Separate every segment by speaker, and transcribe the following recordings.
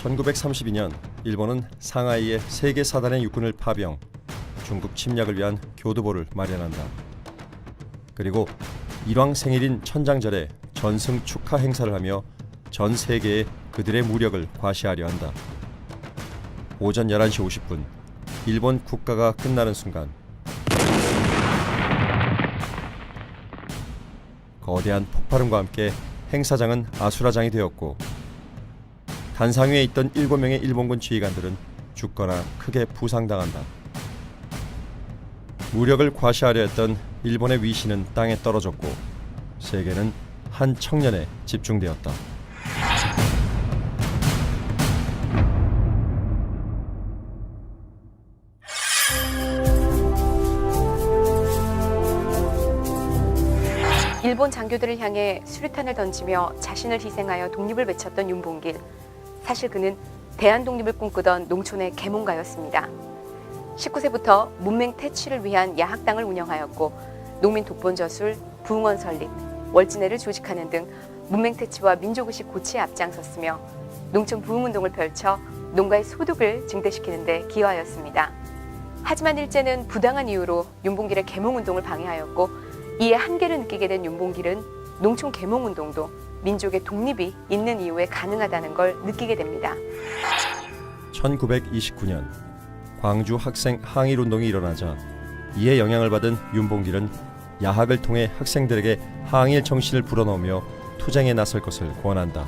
Speaker 1: 1932년 일본은 상하이에 세계 사단의 육군을 파병, 중국 침략을 위한 교두보를 마련한다. 그리고 일왕 생일인 천장절에 전승 축하 행사를 하며 전 세계에 그들의 무력을 과시하려 한다. 오전 11시 50분, 일본 국가가 끝나는 순간 거대한 폭발음과 함께 행사장은 아수라장이 되었고 단상 위에 있던 7명의 일본군 지휘관들은 죽거나 크게 부상당한다. 무력을 과시하려 했던 일본의 위신은 땅에 떨어졌고 세계는 한 청년에 집중되었다.
Speaker 2: 일본 장교들을 향해 수류탄을 던지며 자신을 희생하여 독립을 외쳤던 윤봉길. 사실 그는 대한독립을 꿈꾸던 농촌의 계몽가였습니다. 19세부터 문맹 퇴치를 위한 야학당을 운영하였고 농민 독본저술, 부흥원 설립, 월진회를 조직하는 등 문맹 퇴치와 민족의식 고취에 앞장섰으며 농촌 부흥운동을 펼쳐 농가의 소득을 증대시키는 데 기여하였습니다. 하지만 일제는 부당한 이유로 윤봉길의 계몽운동을 방해하였고 이에 한계를 느끼게 된 윤봉길은 농촌 계몽운동도 민족의 독립이 있는 이유에 가능하다는 걸 느끼게 됩니다.
Speaker 1: 1929년 광주 학생 항일운동이 일어나자 이에 영향을 받은 윤봉길은 야학을 통해 학생들에게 항일 정신을 불어넣으며 투쟁에 나설 것을 권한다.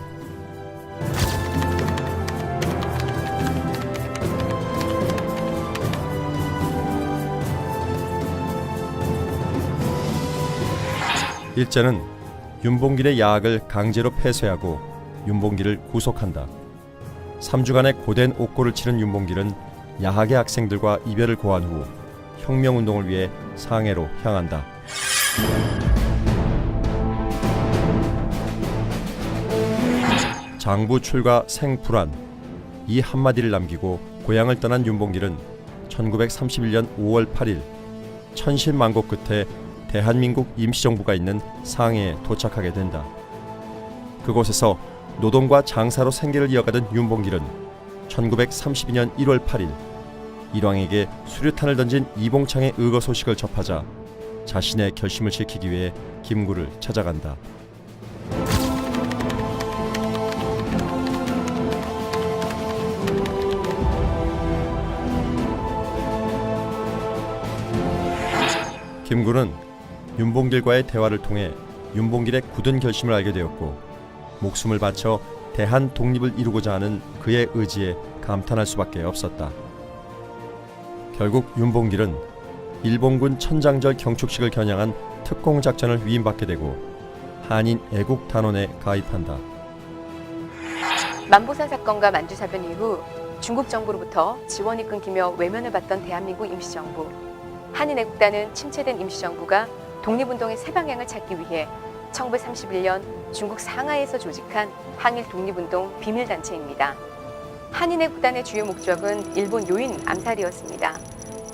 Speaker 1: 일제는 윤봉길의 야학을 강제로 폐쇄하고 윤봉길을 구속한다. 3주간의 고된 옥고를 치른 윤봉길은 야학의 학생들과 이별을 고한 후 혁명운동을 위해 상해로 향한다. 장부 출가 생불안 이 한마디를 남기고 고향을 떠난 윤봉길은 1931년 5월 8일 천신만고 끝에 대한민국 임시정부가 있는 상해에 도착하게 된다. 그곳에서 노동과 장사로 생계를 이어가던 윤봉길은 1932년 1월 8일 일왕에게 수류탄을 던진 이봉창의 의거 소식을 접하자 자신의 결심을 지키기 위해 김구를 찾아간다. 김구는 윤봉길과의 대화를 통해 윤봉길의 굳은 결심을 알게 되었고 목숨을 바쳐 대한 독립을 이루고자 하는 그의 의지에 감탄할 수밖에 없었다. 결국 윤봉길은 일본군 천장절 경축식을 겨냥한 특공작전을 위임받게 되고 한인 애국단원에 가입한다.
Speaker 2: 만보산 사건과 만주사변 이후 중국 정부로부터 지원이 끊기며 외면을 받던 대한민국 임시정부. 한인애국단은 침체된 임시정부가 독립운동의 새 방향을 찾기 위해 1931년 중국 상하이에서 조직한 항일 독립운동 비밀단체입니다. 한인애국단의 주요 목적은 일본 요인 암살이었습니다.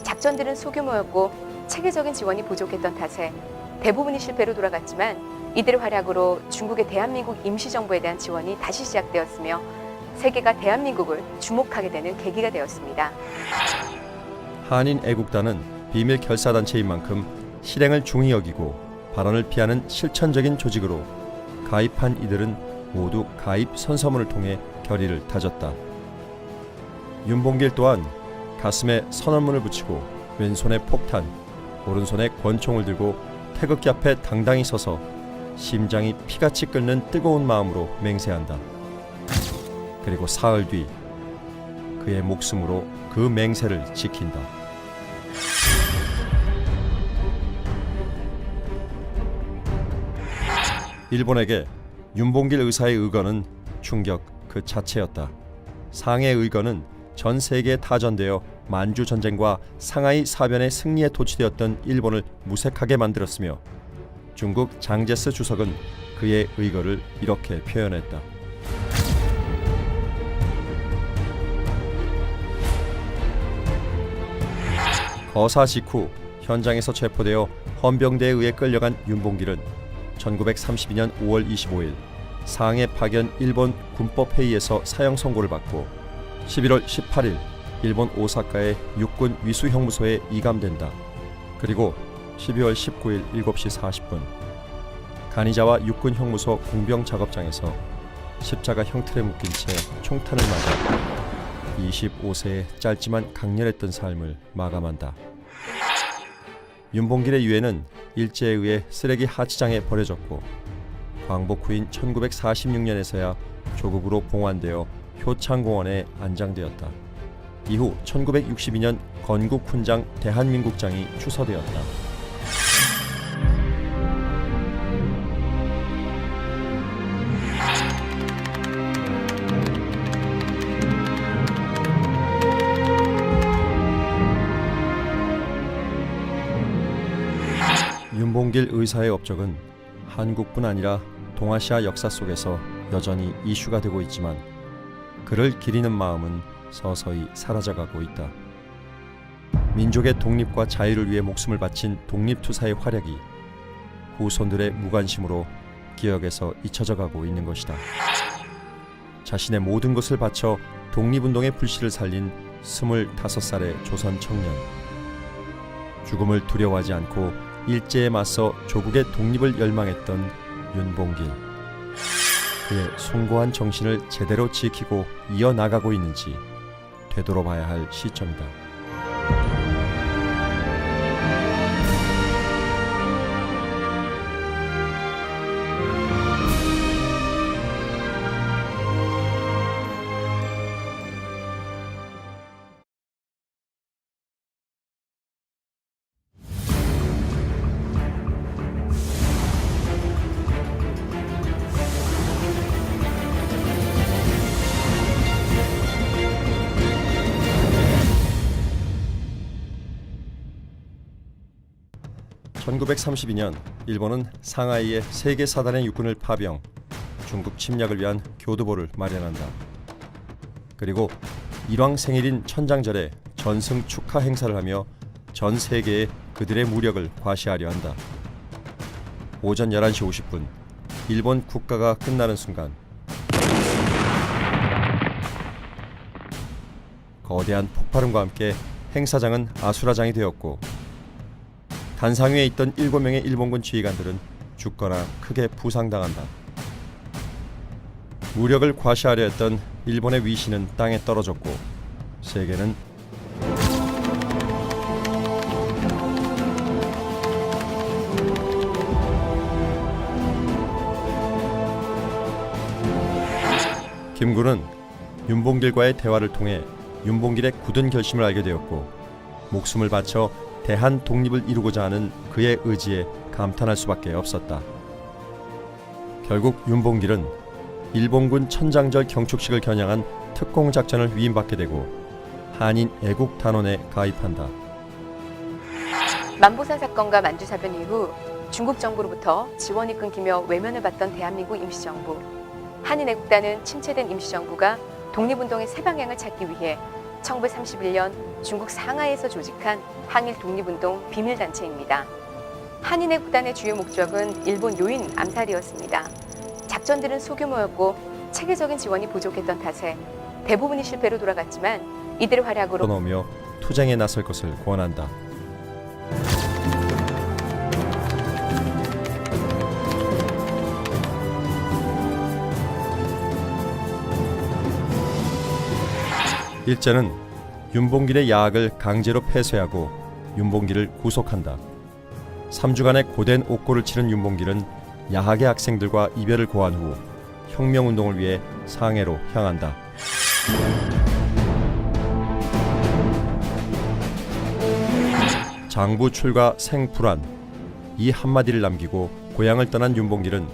Speaker 2: 작전들은 소규모였고 체계적인 지원이 부족했던 탓에 대부분이 실패로 돌아갔지만 이들의 활약으로 중국의 대한민국 임시정부에 대한 지원이 다시 시작되었으며 세계가 대한민국을 주목하게 되는 계기가 되었습니다.
Speaker 1: 한인애국단은 비밀 결사단체인 만큼 실행을 중히 여기고 발언을 피하는 실천적인 조직으로 가입한 이들은 모두 가입 선서문을 통해 결의를 다졌다. 윤봉길 또한 가슴에 선언문을 붙이고 왼손에 폭탄, 오른손에 권총을 들고 태극기 앞에 당당히 서서 심장이 피같이 끓는 뜨거운 마음으로 맹세한다. 그리고 사흘 뒤 그의 목숨으로 그 맹세를 지킨다. 일본에게 윤봉길 의사의 의거는 충격 그 자체였다. 상해 의거는 전 세계에 타전되어 만주 전쟁과 상하이 사변의 승리에 토취되었던 일본을 무색하게 만들었으며 중국 장제스 주석은 그의 의거를 이렇게 표현했다. 거사 직후 현장에서 체포되어 헌병대에 의해 끌려간 윤봉길은 1932년 5월 25일 상해 파견 일본 군법회의에서 사형 선고를 받고 11월 18일 일본 오사카의 육군 위수형무소에 이감된다. 그리고 12월 19일 7시 40분 가니자와 육군 형무소 공병 작업장에서 십자가 형틀에 묶인 채 총탄을 맞아 25세의 짧지만 강렬했던 삶을 마감한다. 윤봉길의 유해는 일제에 의해 쓰레기 하치장에 버려졌고 광복 후인 1946년에서야 조국으로 봉환되어 효창공원에 안장되었다. 이후 1962년 건국훈장 대한민국장이 추서되었다. 윤봉길 의사의 업적은 한국뿐 아니라 동아시아 역사 속에서 여전히 이슈가 되고 있지만 그를 기리는 마음은 서서히 사라져가고 있다. 민족의 독립과 자유를 위해 목숨을 바친 독립투사의 활약이 후손들의 무관심으로 기억에서 잊혀져 가고 있는 것이다. 자신의 모든 것을 바쳐 독립운동의 불씨를 살린 25살의 조선 청년. 죽음을 두려워하지 않고 일제에 맞서 조국의 독립을 열망했던 윤봉길. 그의 숭고한 정신을 제대로 지키고 이어나가고 있는지 되돌아봐야 할 시점이다. (1932년) 일본은 상하이에 세계 사단의 육군을 파병, 중국 침략을 위한 교두보를 마련한다. 그리고 일왕 생일인 천장절에 전승 축하 행사를 하며 전 세계에 그들의 무력을 과시하려 한다. 오전 11시 50분 일본 국가가 끝나는 순간 거대한 폭발음과 함께 행사장은 아수라장이 되었고 단상 위에 있던 7명의 일본군 지휘관들은 죽거나 크게 부상당한다. 무력을 과시하려 했던 일본의 위신은 땅에 떨어졌고 세계는 김구는 윤봉길과의 대화를 통해 윤봉길의 굳은 결심을 알게 되었고 목숨을 바쳐 대한 독립을 이루고자 하는 그의 의지에 감탄할 수밖에 없었다. 결국 윤봉길은 일본군 천장절 경축식을 겨냥한 특공작전을 위임받게 되고 한인 애국단원에 가입한다.
Speaker 2: 만보산 사건과 만주사변 이후 중국 정부로부터 지원이 끊기며 외면을 받던 대한민국 임시정부. 한인애국단은 침체된 임시정부가 독립운동의 새 방향을 찾기 위해 1931년 중국 상하이에서 조직한 항일 독립운동 비밀단체입니다. 한인애국단의 주요 목적은 일본 요인 암살이었습니다. 작전들은 소규모였고 체계적인 지원이 부족했던 탓에 대부분이 실패로 돌아갔지만 이들의 활약으로
Speaker 1: 넣으며 투쟁에 나설 것을 권한다. 일제는 윤봉길의 야학을 강제로 폐쇄하고 윤봉길을 구속한다. 3주간의 고된 옥고를 치른 윤봉길은 야학의 학생들과 이별을 고한 후 혁명운동을 위해 상해로 향한다. 장부 출가 생불안 이 한마디를 남기고 고향을 떠난 윤봉길은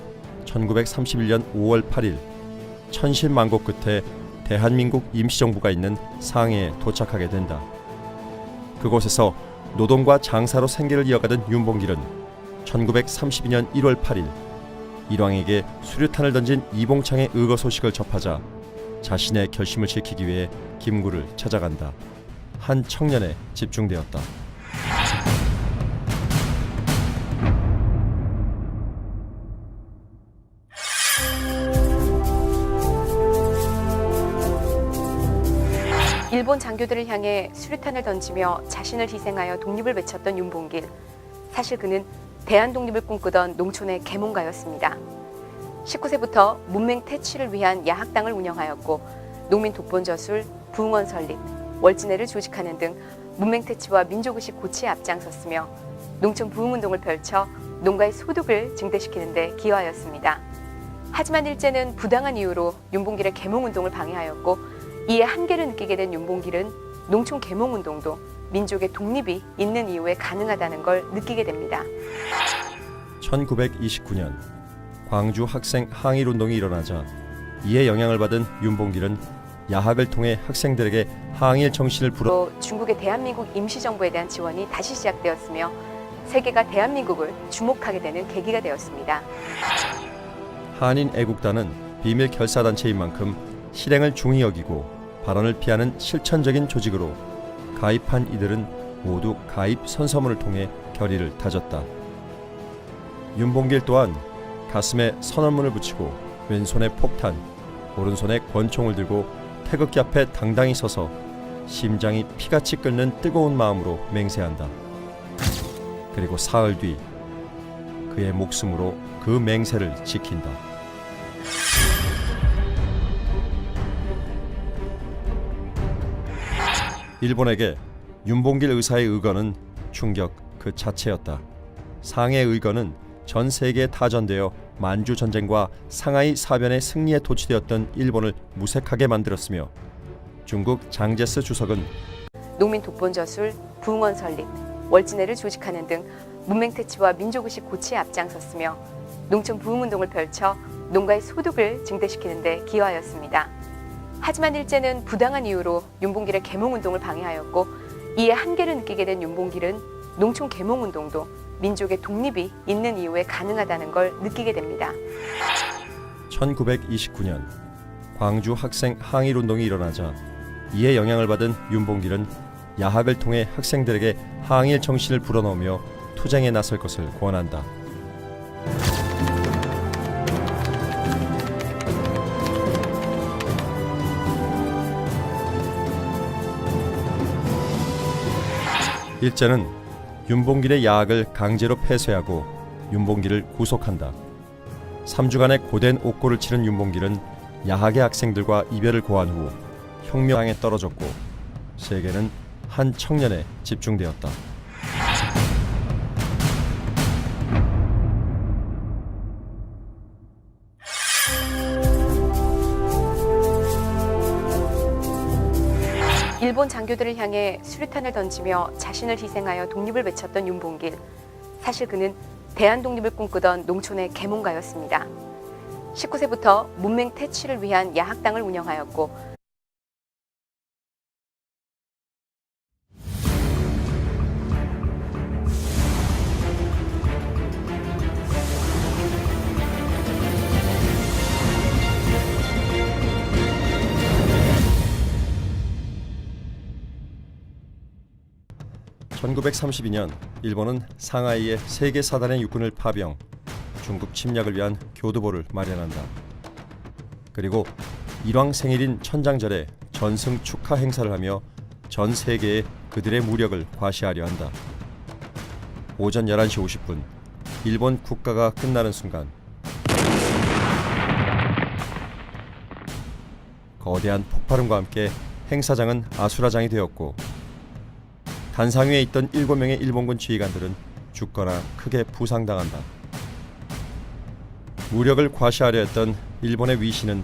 Speaker 1: 1931년 5월 8일 천신만고 끝에 대한민국 임시정부가 있는 상해에 도착하게 된다. 그곳에서 노동과 장사로 생계를 이어가던 윤봉길은 1932년 1월 8일 일왕에게 수류탄을 던진 이봉창의 의거 소식을 접하자 자신의 결심을 지키기 위해 김구를 찾아간다. 한 청년에 집중되었다.
Speaker 2: 일본 장교들을 향해 수류탄을 던지며 자신을 희생하여 독립을 외쳤던 윤봉길. 사실 그는 대한독립을 꿈꾸던 농촌의 계몽가였습니다. 19세부터 문맹 퇴치를 위한 야학당을 운영하였고 농민 독본저술, 부흥원 설립, 월진회를 조직하는 등 문맹 퇴치와 민족의식 고취에 앞장섰으며 농촌 부흥운동을 펼쳐 농가의 소득을 증대시키는 데 기여하였습니다. 하지만 일제는 부당한 이유로 윤봉길의 계몽운동을 방해하였고 이에 한계를 느끼게 된 윤봉길은 농촌 계몽운동도 민족의 독립이 있는 이유에 가능하다는 걸 느끼게 됩니다.
Speaker 1: 1929년 광주 학생 항일운동이 일어나자 이에 영향을 받은 윤봉길은 야학을 통해 학생들에게 항일 정신을 불어
Speaker 2: 또 중국의 대한민국 임시정부에 대한 지원이 다시 시작되었으며 세계가 대한민국을 주목하게 되는 계기가 되었습니다.
Speaker 1: 한인 애국단은 비밀 결사단체인 만큼 실행을 중히 여기고 발언을 피하는 실천적인 조직으로 가입한 이들은 모두 가입 선서문을 통해 결의를 다졌다. 윤봉길 또한 가슴에 선언문을 붙이고 왼손에 폭탄, 오른손에 권총을 들고 태극기 앞에 당당히 서서 심장이 피같이 끓는 뜨거운 마음으로 맹세한다. 그리고 사흘 뒤 그의 목숨으로 그 맹세를 지킨다. 일본에게 윤봉길 의사의 의거는 충격 그 자체였다. 상해 의거는 전 세계에 타전되어 만주 전쟁과 상하이 사변의 승리에 도취되었던 일본을 무색하게 만들었으며 중국 장제스 주석은
Speaker 2: 농민 독본저술, 부흥원 설립, 월진회를 조직하는 등 문맹 퇴치와 민족의식 고취에 앞장섰으며 농촌 부흥운동을 펼쳐 농가의 소득을 증대시키는 데 기여하였습니다. 하지만 일제는 부당한 이유로 윤봉길의 계몽운동을 방해하였고 이에 한계를 느끼게 된 윤봉길은 농촌 계몽운동도 민족의 독립이 있는 이유에 가능하다는 걸 느끼게 됩니다.
Speaker 1: 1929년 광주 학생 항일운동이 일어나자 이에 영향을 받은 윤봉길은 야학을 통해 학생들에게 항일 정신을 불어넣으며 투쟁에 나설 것을 권한다. 일제는 윤봉길의 야학을 강제로 폐쇄하고 윤봉길을 구속한다. 3주간의 고된 옥고를 치른 윤봉길은 야학의 학생들과 이별을 고한 후 혁명에 떨어졌고 세계는 한 청년에 집중되었다.
Speaker 2: 일본 장교들을 향해 수류탄을 던지며 자신을 희생하여 독립을 외쳤던 윤봉길. 사실 그는 대한독립을 꿈꾸던 농촌의 계몽가였습니다. 19세부터 문맹 퇴치를 위한 야학당을 운영하였고
Speaker 1: (1932년) 일본은 상하이에 세계 사단의 육군을 파병, 중국 침략을 위한 교두보를 마련한다. 그리고 일왕 생일인 천장절에 전승 축하 행사를 하며 전 세계에 그들의 무력을 과시하려 한다. 오전 11시 50분 일본 국가가 끝나는 순간 거대한 폭발음과 함께 행사장은 아수라장이 되었고 단상 위에 있던 7명의 일본군 지휘관들은 죽거나 크게 부상당한다. 무력을 과시하려 했던 일본의 위신은